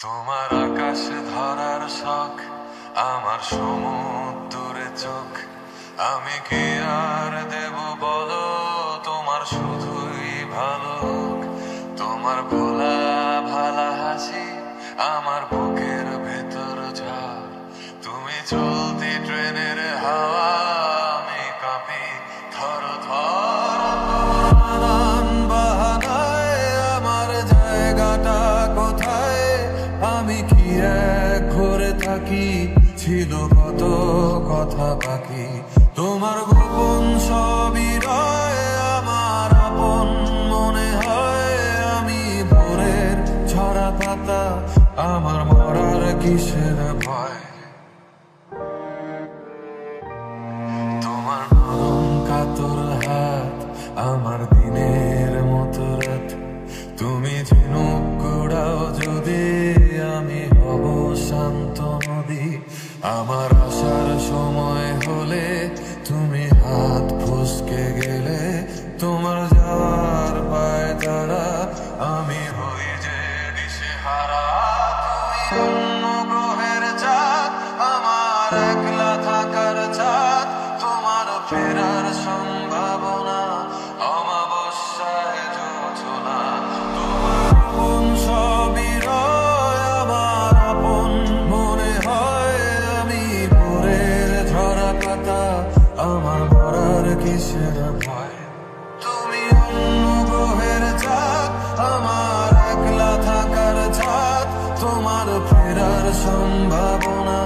তোমার আকাশে ধরার শখ, আমার সমুদ্রে চোখ। আমি কি আর দেব বলো, তোমার শুধুই ভালো হোক। তোমার ভোলা ভালা হাসি আমার বুকের ভেতর ঝড়। তুমি চলতি ট্রেনের হাওয়া, আমি কাঁপি থর থর। নানান বাহানায় আমার জায়গাটা কোথায়, আমি কি এক ঘরে থাকি, ছিল কত কথা বাকি। তোমার গোপন সবই রয় আমার আপন মনে হয়। আমি ভোরের ঝরা পাতা, আমার মরার কিসের ভয়। তোমার নরম কাতর হাত আমার দিনের মতো রাত। তুমি ঝিনুক কুড়াও যদি, আমি হব শান্ত নদী। আমার আসার সময় হলে তুমি হাত ফসকে গেলে, তোমার যাওয়ার পায় তারা, আমি হই যে দিশেহারা। তুমি অন্য গ্রহের চাঁদ, আমার একলা থাকার চাঁদ। তোমার ফেরার সম্ভাবনা, অমাবস্যায় যোজনা। তোমার আপন সবই রয় আমার আপন মনে হয়। আমি ভোরের ঝরা পাতা, আমার মরার কিসের ভয়। তুমি অন্য গ্রহের চাঁদ, আমার একলা থাকার চাঁদ। তোমার ফেরার সম্ভাবনা,